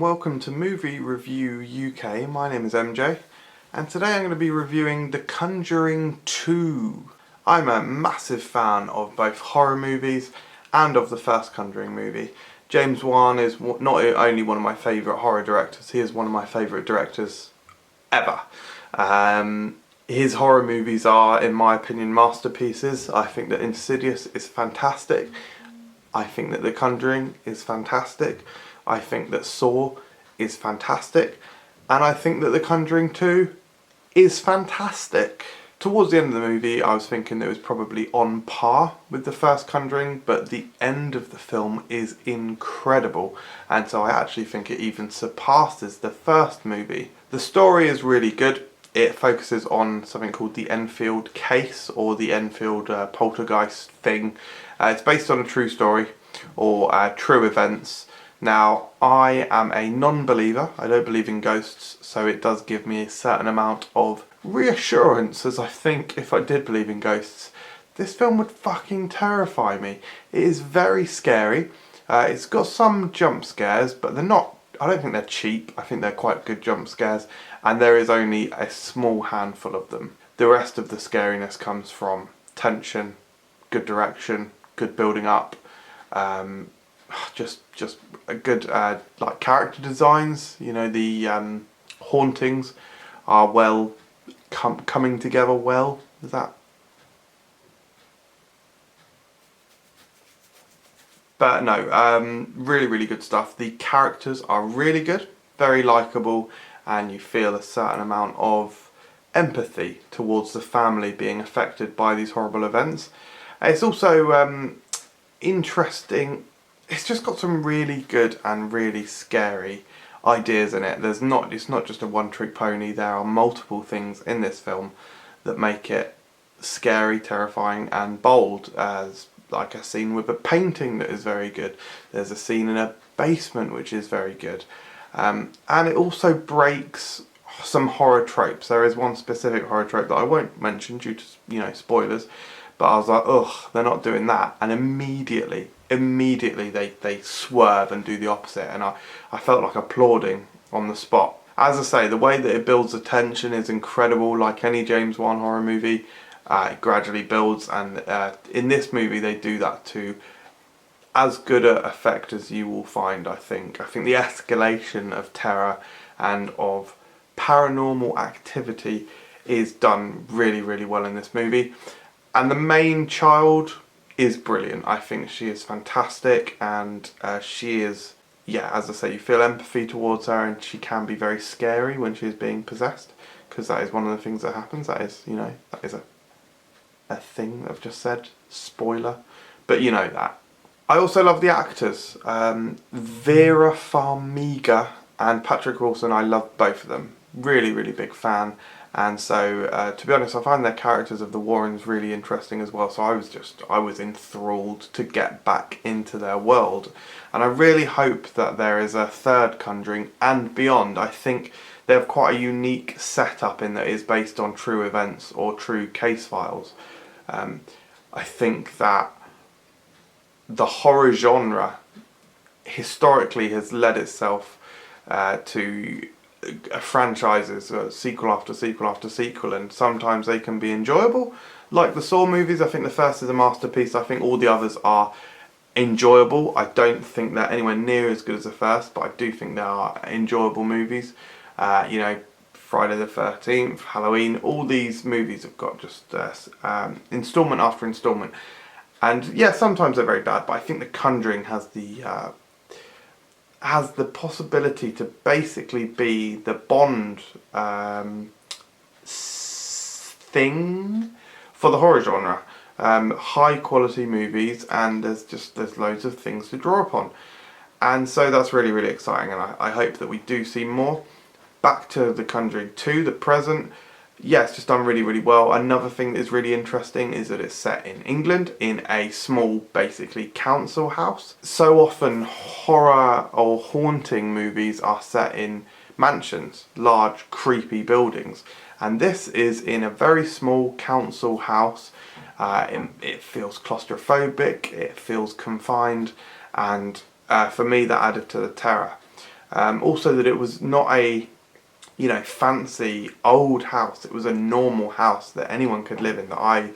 welcome to Movie Review UK. My name is MJ and today I'm going to be reviewing The Conjuring 2. I'm a massive fan of both horror movies and of the first Conjuring movie. James Wan is not only one of my favourite horror directors, he is one of my favourite directors ever. His horror movies are, in my opinion, masterpieces. I think that Insidious is fantastic. I think that The Conjuring is fantastic. I think that Saw is fantastic. And I think that The Conjuring 2 is fantastic. Towards the end of the movie, I was thinking it was probably on par with the first Conjuring, but the end of the film is incredible. And so I actually think it even surpasses the first movie. The story is really good. It focuses on something called the Enfield case, or the Enfield poltergeist thing. It's based on a true story, or true events. Now, I am a non-believer. I don't believe in ghosts, so it does give me a certain amount of reassurance, as I think if I did believe in ghosts, this film would fucking terrify me. It is very scary. It's got some jump scares, but they're not, I don't think they're cheap. I think they're quite good jump scares, and there is only a small handful of them. The rest of the scariness comes from tension, good direction, good building up, just a good like character designs. You know, the hauntings are well coming together well. Is that? But no, really good stuff. The characters are really good, very likeable, and you feel a certain amount of empathy towards the family being affected by these horrible events. It's also interesting. It's just got some really good and really scary ideas in it. It's not just a one-trick pony. There are multiple things in this film that make it scary, terrifying, and bold. As like a scene with a painting that is very good. There's a scene in a basement which is very good, and it also breaks some horror tropes. There is one specific horror trope that I won't mention due to spoilers, but I was like, ugh, they're not doing that, and immediately they swerve and do the opposite, and I felt like applauding on the spot. As I say, the way that it builds the tension is incredible. Like any James Wan horror movie, it gradually builds, and in this movie they do that to as good an effect as you will find, I think. I think the escalation of terror and of paranormal activity is done really well in this movie. And the main child is brilliant. I think she is fantastic, and she is, yeah, as I say, you feel empathy towards her, and she can be very scary when she is being possessed, because that is one of the things that happens. That is, that is a thing I've just said. Spoiler. But you know that. I also love the actors. Vera Farmiga and Patrick Wilson, I love both of them. Really big fan. And so, to be honest, I find their characters of the Warrens really interesting as well. So I was enthralled to get back into their world. And I really hope that there is a third Conjuring and beyond. I think they have quite a unique setup in that it is based on true events or true case files. I think that the horror genre historically has led itself to franchises, sequel after sequel after sequel, and sometimes they can be enjoyable. Like the Saw movies, I think the first is a masterpiece. I think all the others are enjoyable. I don't think they're anywhere near as good as the first, but I do think they are enjoyable movies. Friday the 13th, Halloween, all these movies have got just instalment after instalment. And yeah, sometimes they're very bad, but I think The Conjuring has the possibility to basically be the Bond thing for the horror genre. High quality movies, and there's loads of things to draw upon. And so that's really exciting, and I hope that we do see more. Back to The Conjuring 2, the present. Yeah, it's just done really well. Another thing that is really interesting is that it's set in England, in a small, basically, council house. So often horror or haunting movies are set in mansions, large, creepy buildings. And this is in a very small council house. It feels claustrophobic, it feels confined, and for me that added to the terror. Also that it was not a, you know, fancy old house. It was a normal house that anyone could live in, that I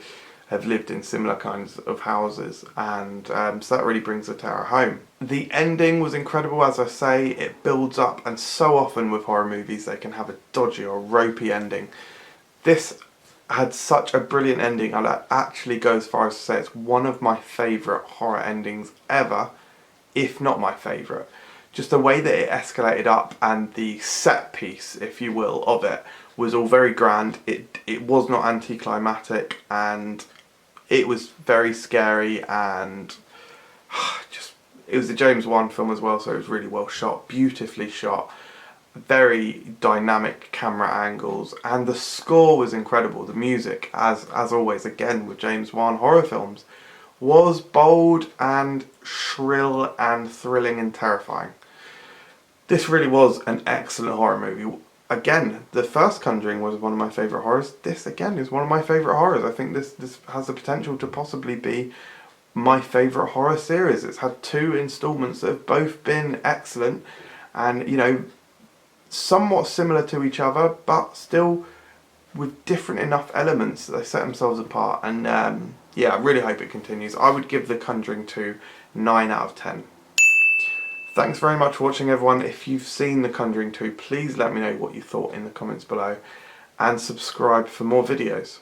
have lived in similar kinds of houses, and so that really brings the terror home. The ending was incredible, as I say. It builds up, and so often with horror movies they can have a dodgy or ropey ending. This had such a brilliant ending. I'd actually go as far as to say it's one of my favourite horror endings ever, if not my favourite. Just the way that it escalated up, and the set piece, if you will, of it was all very grand. It was not anticlimactic, and it was very scary, and just, it was a James Wan film as well, so it was really well shot, beautifully shot, very dynamic camera angles, and the score was incredible. The music, as always, again with James Wan horror films, was bold and shrill and thrilling and terrifying. This really was an excellent horror movie. Again, the first Conjuring was one of my favourite horrors. This, again, is one of my favourite horrors. I think this has the potential to possibly be my favourite horror series. It's had 2 instalments that have both been excellent, and, you know, somewhat similar to each other, but still with different enough elements that they set themselves apart. And yeah, I really hope it continues. I would give The Conjuring 2 9 out of 10. Thanks very much for watching, everyone. If you've seen The Conjuring 2, please let me know what you thought in the comments below, and subscribe for more videos.